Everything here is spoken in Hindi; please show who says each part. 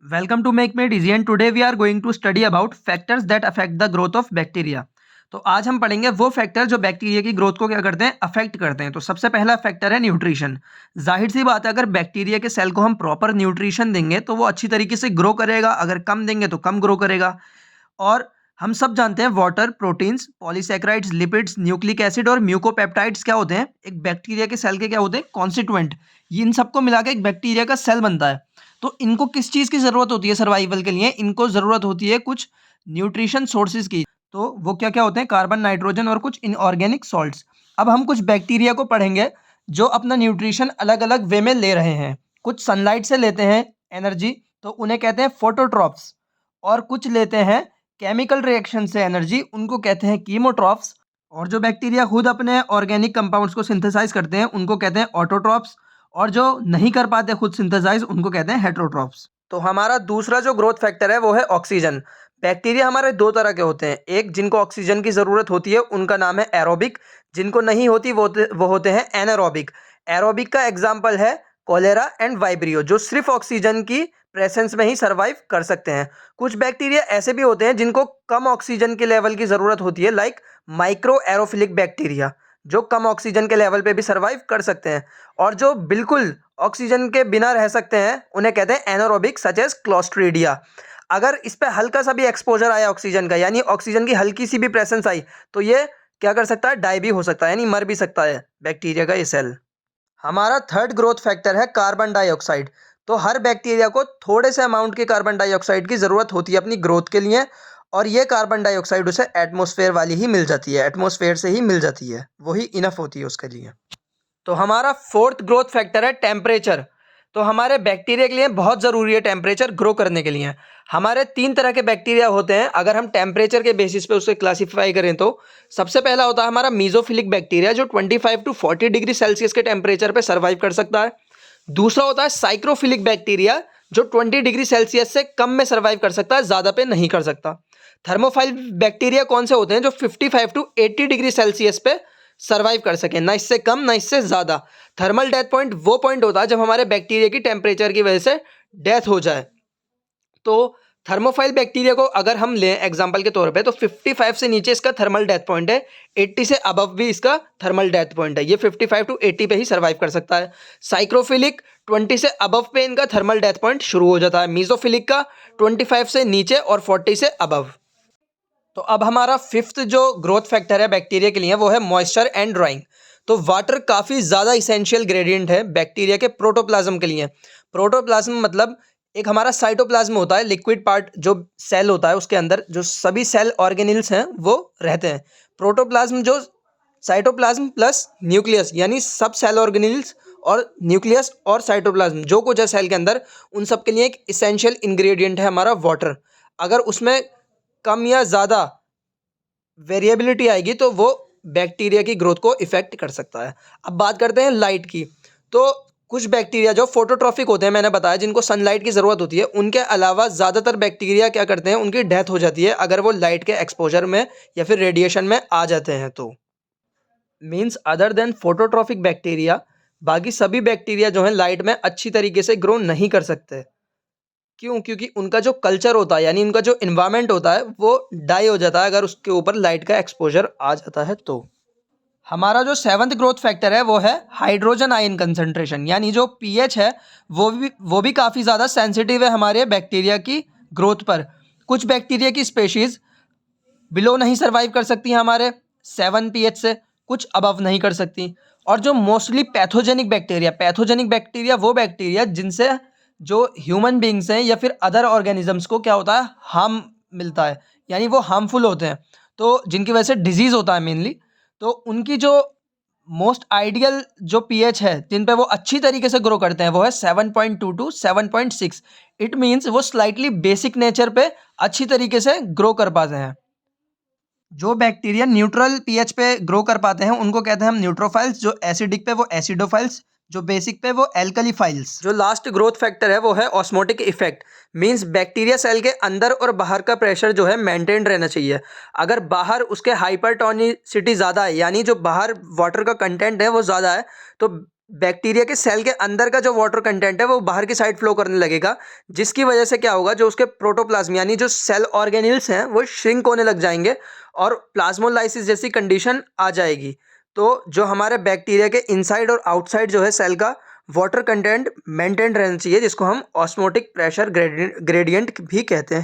Speaker 1: Welcome to Make Made Easy and today we are going to study about factors that affect the growth of bacteria। तो आज हम पढ़ेंगे वो फैक्टर जो बैक्टीरिया की ग्रोथ को क्या करते हैं, अफेक्ट करते हैं। तो सबसे पहला फैक्टर है न्यूट्रिशन। जाहिर सी बात है, अगर बैक्टीरिया के सेल को हम प्रॉपर न्यूट्रिशन देंगे तो वो अच्छी तरीके से ग्रो करेगा, अगर कम देंगे तो कम ग्रो करेगा। और हम सब जानते हैं water, proteins, polysaccharides, lipids, nucleic acid और म्यूकोपेप्टाइड्स क्या होते हैं, एक बैक्टीरिया के सेल के क्या होते हैं, कॉन्स्टिट्यूएंट। ये इन सबको मिला के एक बैक्टीरिया का सेल बनता है। तो इनको किस चीज़ की ज़रूरत होती है सर्वाइवल के लिए? इनको ज़रूरत होती है कुछ न्यूट्रिशन सोर्सेज की। तो वो क्या क्या होते हैं? कार्बन, नाइट्रोजन और कुछ इनऑर्गेनिक सॉल्ट्स। अब हम कुछ बैक्टीरिया को पढ़ेंगे जो अपना न्यूट्रिशन अलग अलग वे में ले रहे हैं। कुछ सनलाइट से लेते हैं एनर्जी, तो उन्हें कहते हैं फोटोट्रॉप्स। और कुछ लेते हैं केमिकल रिएक्शन से एनर्जी, उनको कहते हैं कीमोट्रॉप्स। और जो बैक्टीरिया खुद अपने ऑर्गेनिक कंपाउंड्स को सिंथेसाइज करते हैं उनको कहते हैं ऑटोट्रॉप्स। और जो नहीं कर पाते खुद सिंथेसाइज उनको कहते हैं हेटरोट्रॉप्स। तो हमारा दूसरा जो ग्रोथ फैक्टर है वो है ऑक्सीजन। बैक्टीरिया हमारे दो तरह के होते हैं, एक जिनको ऑक्सीजन की ज़रूरत होती है उनका नाम है एरोबिक, जिनको नहीं होती वो होते हैं एनारोबिक। एरोबिक का एग्जाम्पल है कोलेरा एंड वाइब्रियो, जो सिर्फ ऑक्सीजन की प्रेजेंस में ही सर्वाइव कर सकते हैं। कुछ बैक्टीरिया ऐसे भी होते हैं जिनको कम ऑक्सीजन के लेवल की ज़रूरत होती है, लाइक माइक्रो एरोफिलिक बैक्टीरिया, जो कम ऑक्सीजन के लेवल पे भी सर्वाइव कर सकते हैं। और जो बिल्कुल ऑक्सीजन के बिना रह सकते हैं उन्हें कहते हैं एनारोबिक, सच एज क्लोस्ट्रीडिया। अगर इस पे हल्का सा भी एक्सपोजर आया ऑक्सीजन का, यानी ऑक्सीजन की हल्की सी भी प्रेजेंस आई, तो ये क्या कर सकता है, डाई भी हो सकता है, यानी मर भी सकता है बैक्टीरिया का ये सेल। हमारा थर्ड ग्रोथ फैक्टर है कार्बन डाइऑक्साइड। तो हर बैक्टीरिया को थोड़े से अमाउंट के कार्बन डाइऑक्साइड की ज़रूरत होती है अपनी ग्रोथ के लिए, और ये कार्बन डाइऑक्साइड उसे एटमॉस्फेयर वाली ही मिल जाती है, एटमॉस्फेयर से ही मिल जाती है, वही इनफ होती है उसके लिए। तो हमारा फोर्थ ग्रोथ फैक्टर है टेम्परेचर। तो हमारे बैक्टीरिया के लिए बहुत ज़रूरी है टेम्परेचर ग्रो करने के लिए। हमारे तीन तरह के बैक्टीरिया होते हैं, अगर हम टेम्परेचर के बेसिस पे उसे क्लासीफाई करें तो सबसे पहला होता है हमारा मीजोफिलिक बैक्टीरिया, जो 25 टू 40 डिग्री सेल्सियस के टेम्परेचर पे सर्वाइव कर सकता है। दूसरा होता है साइक्रोफिलिक बैक्टीरिया, जो 20 डिग्री सेल्सियस से कम में सर्वाइव कर सकता है, ज़्यादा पे नहीं कर सकता। थर्मोफाइल बैक्टीरिया कौन से होते हैं? जो 55 टू 80 डिग्री सेल्सियस पे सर्वाइव कर सके, ना इससे कम ना इससे ज़्यादा। थर्मल डेथ पॉइंट वो पॉइंट होता है जब हमारे बैक्टीरिया की टेम्परेचर की वजह से डेथ हो जाए। तो थर्मोफाइल बैक्टीरिया को अगर हम लें एग्जांपल के तौर पे, तो 55 से नीचे इसका थर्मल डेथ पॉइंट है, 80 से अबव भी इसका थर्मल डेथ पॉइंट है, ये 55 टू 80 पे ही सर्वाइव कर सकता है। साइक्रोफिलिक 20 से अबव पे इनका थर्मल डेथ पॉइंट शुरू हो जाता है, मीजोफिलिक का 25 से नीचे और 40 से अबव। तो अब हमारा फिफ्थ जो ग्रोथ फैक्टर है बैक्टीरिया के लिए वो है मॉइस्चर एंड ड्राइंग। तो वाटर काफ़ी ज़्यादा इसेंशियल ग्रेडियंट है बैक्टीरिया के प्रोटोप्लाज्म के लिए। प्रोटोप्लाज्म मतलब एक हमारा साइटोप्लाज्म होता है, लिक्विड पार्ट जो सेल होता है उसके अंदर जो सभी सेल ऑर्गेनिल्स हैं वो रहते हैं। प्रोटोप्लाज्म जो साइटोप्लाज्म प्लस न्यूक्लियस, यानी सब सेल ऑर्गेनिल्स और न्यूक्लियस और साइटोप्लाज्म जो कुछ है सेल के अंदर, उन सब के लिए एक इसेंशियल इंग्रेडिएंट है हमारा वाटर। अगर उसमें कम या ज़्यादा वेरिएबिलिटी आएगी तो वो बैक्टीरिया की ग्रोथ को इफेक्ट कर सकता है। अब बात करते हैं लाइट की। तो कुछ बैक्टीरिया जो फोटोट्रॉफिक होते हैं, मैंने बताया जिनको सनलाइट की ज़रूरत होती है, उनके अलावा ज़्यादातर बैक्टीरिया क्या करते हैं, उनकी डेथ हो जाती है अगर वो लाइट के एक्सपोजर में या फिर रेडिएशन में आ जाते हैं। तो means other than phototrophic bacteria, बाकी सभी बैक्टीरिया जो हैं लाइट में अच्छी तरीके से ग्रो नहीं कर सकते। क्यों? क्योंकि उनका जो कल्चर होता है, यानी उनका जो इन्वायरमेंट होता है वो डाई हो जाता है अगर उसके ऊपर लाइट का एक्सपोजर आ जाता है। तो हमारा जो सेवंथ ग्रोथ फैक्टर है वो है हाइड्रोजन आयन कंसंट्रेशन, यानी जो पीएच है वो भी काफ़ी ज़्यादा सेंसिटिव है हमारे बैक्टीरिया की ग्रोथ पर। कुछ बैक्टीरिया की स्पेशीज़ बिलो नहीं सर्वाइव कर सकती हैं हमारे 7 पीएच से, कुछ अबव नहीं कर सकती। और जो मोस्टली पैथोजेनिक बैक्टीरिया वो बैक्टीरिया जिनसे जो ह्यूमन बींग्स हैं या फिर अदर ऑर्गेनिजम्स को क्या होता है, हार्म मिलता है, यानी वो हार्मफुल होते हैं, तो जिनकी वजह से डिजीज़ होता है मेनली। तो उनकी जो मोस्ट आइडियल जो पीएच है जिन पे वो अच्छी तरीके से ग्रो करते हैं वो है 7.2 टू 7.6। इट मीन्स वो स्लाइटली बेसिक नेचर पे अच्छी तरीके से ग्रो कर पाते हैं। जो बैक्टीरिया न्यूट्रल पीएच पे ग्रो कर पाते हैं उनको कहते हैं हम न्यूट्रोफाइल्स, जो एसिडिक पे वो एसिडोफाइल्स, जो बेसिक पे वो एल्कलीफाइल्स। जो लास्ट ग्रोथ फैक्टर है वो है osmotic effect. Means bacteria cell के अंदर और बाहर का प्रेशर जो है मेंटेन रहना चाहिए। अगर बाहर उसके हाइपरटोनिसिटी ज़्यादा है, यानी जो बाहर वाटर का कंटेंट है वो ज़्यादा है, तो बैक्टीरिया के सेल के अंदर का जो वाटर कंटेंट है वो बाहर की साइड फ्लो करने लगेगा, जिसकी वजह से क्या होगा, जो उसके प्रोटोप्लाज्म यानी जो सेल ऑर्गेनेल्स हैं वो श्रिंक होने लग जाएंगे और प्लाज्मोलाइसिस जैसी कंडीशन आ जाएगी। तो जो हमारे बैक्टीरिया के इनसाइड और आउटसाइड जो है सेल का वाटर कंटेंट मेंटेन रहना चाहिए, जिसको हम ऑस्मोटिक प्रेशर ग्रेडियंट भी कहते हैं।